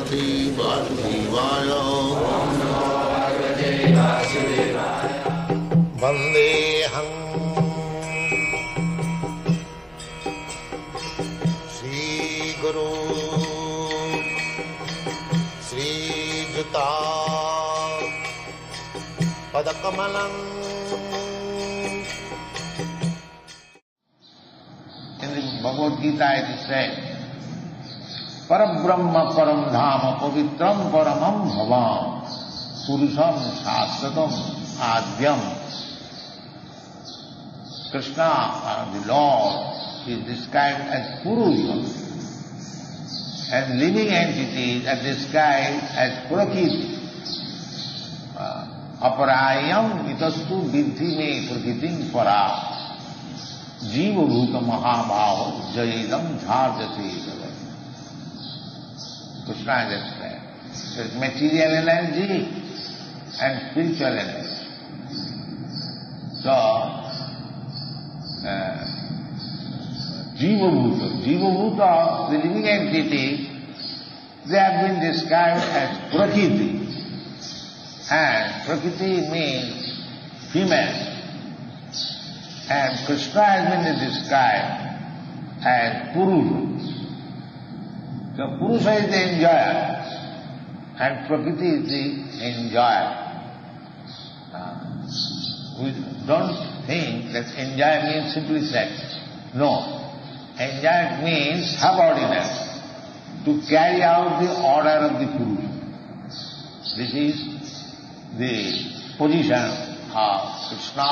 Bhagavate Vasudevaya. Vandeham Shri Guru Shri Juta Padakamalam. In the Bhagavad Gita it is said, Parabrahma Param Dhama Pavitram Paramam Bhavam Purusham Shastratam Adhyam. Krishna, the Lord, is described as Purusha, and living entities are described as Prakriti. Aparayam itastu vidhi me prakritim para jiva bhuta mahabhava jayedam dharjati. Krishna is explained. So it's material energy and spiritual energy. So, Jiva Bhuta, the living entity, they have been described as Prakriti. And Prakriti means female. And Krishna has been described as Purusha. So Purusha is the enjoyer and Prakriti is the enjoyer. We don't think that enjoy means simply sex. No. Enjoy means subordinate, to carry out the order of the Purusha. This is the position of Krishna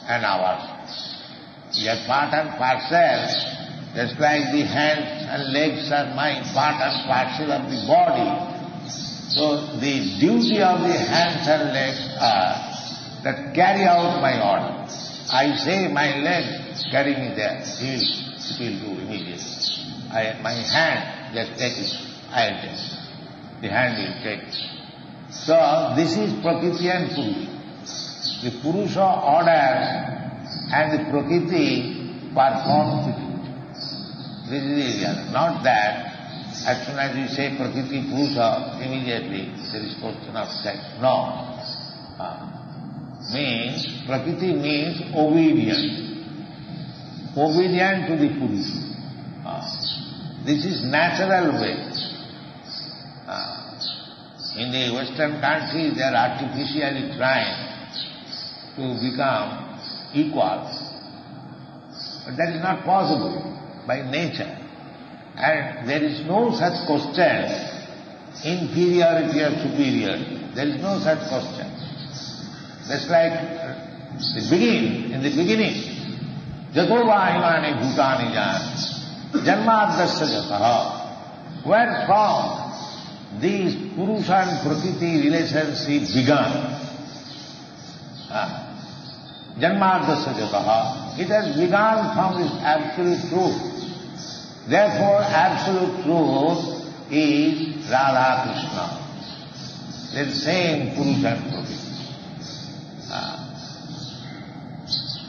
and ours. We are part and parcel, just like the hands and legs are my part and parcel of the body. So the duty of the hands and legs are that carry out my order. I say my leg, carry me there. It will do immediately. My hand, just take it. I will take it. The hand will take it. So this is Prakriti and Purusha. The Purusha orders and the Prakriti performs the duty. This is the idea. Not that as soon as you say Prakriti Purusha, immediately there is question of sex. No. Prakriti means obedient. Obedient to the Purusha. This is natural way. In the Western countries they are artificially trying to become equal. But that is not possible by nature. And there is no such question, inferiority or superiority. There is no such question. That's like in the beginning, Jato vahimani bhutani jan, janmadasya jataha. Where from these Purusha and Prakriti relationship began? Janmadasya jataha. It has begun from this absolute truth. Therefore, absolute truth is Radha Krishna. They are the same Purusha and Prakriti.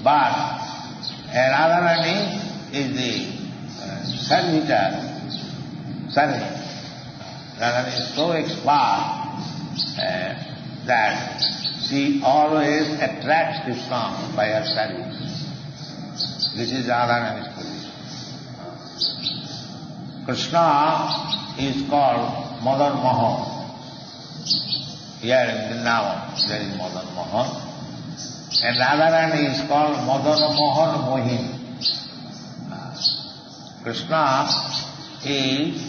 But Radharani is the servitor, servant. Radharani is so expert that she always attracts Krishna by her service. This is Radharani's position. Krishna is called Madan Mohan. Here in Vrindavan there is Madan Mohan. And Radharani is called Madan Mohan Mohin. Krishna is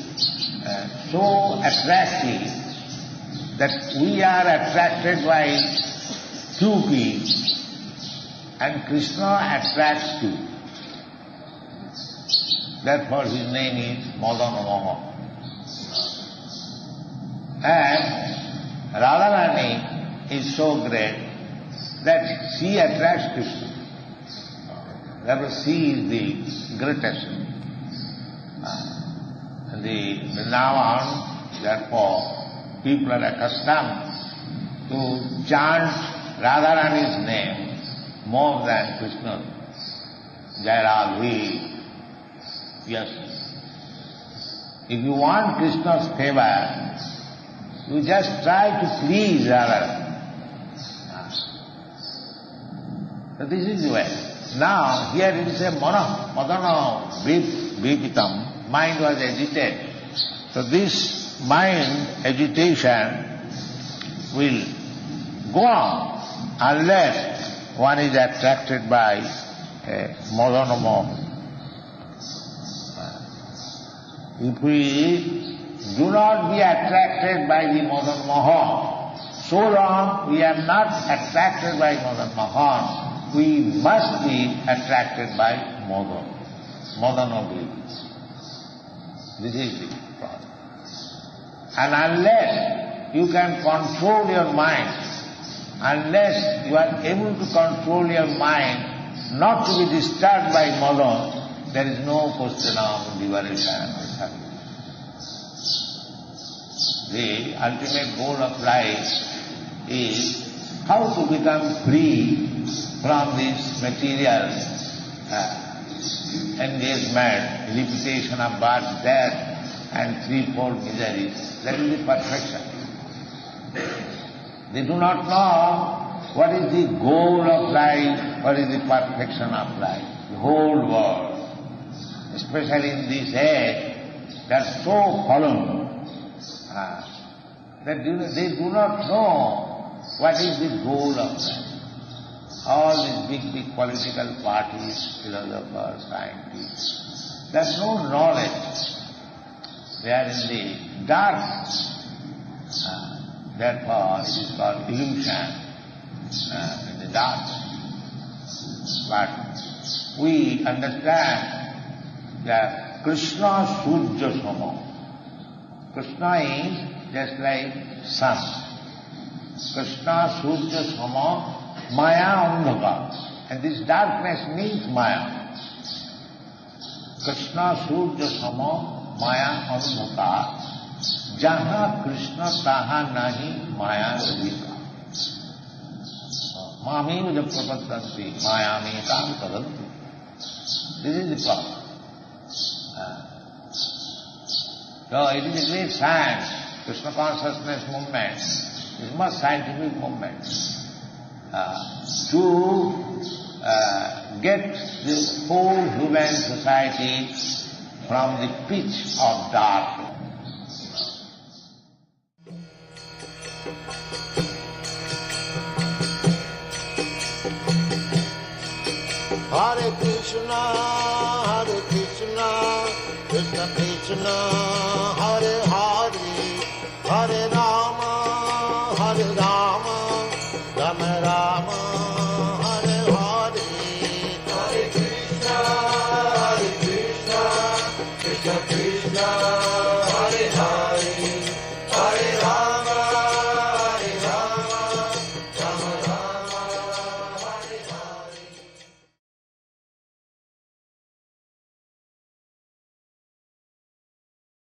so attractive that we are attracted by Cupid and Krishna attracts to. Therefore his name is Madan Mohan. And Radharani is so great that she attracts Krishna. Therefore she is the greatest. The Vrindavan, therefore, people are accustomed to chant Radharani's name more than Krishna. Jai Radhe, yes. If you want Krishna's favor, you just try to please Radha. So this is the way. Now, here it is a madana vipitam, mind was agitated. So this mind agitation will go on unless one is attracted by madana moha. If we do not be attracted by the Madan Mohan, so long we are not attracted by Madan Mohan, we must be attracted by Madanabhi. This is the problem. And unless you can control your mind, unless you are able to control your mind not to be disturbed by Madan, there is no question of liberation. The ultimate goal of life is how to become free from this material engagement, repetition of birth, death and threefold miseries. That is the perfection. They do not know what is the goal of life, what is the perfection of life. The whole world, especially in this age, they are so fallen that they do not know what is the goal of life. All these big political parties, philosophers, scientists, there is no knowledge. They are in the dark. Therefore, it is called illusion, in the dark. But we understand that Krishna Surya Sama. Krishna is just like sun. Krishna Surya Sama Maya Andhaka. And this darkness means Maya. Krishna Surya Sama Maya Andhaka. Jaha Krishna taha nahi Maya Radhika. Mami Vajapapattanti Mayami Tam Tadanti. This is the problem. So it is a great science. Krishna consciousness movement is much scientific movement to get the whole human society from the pitch of darkness. Hare Krishna, Krishna Krishna, Hare Hare, Hare Rama, Rama Rama, Hare Hare. Hare Krishna, Krishna Krishna, Hare Hare.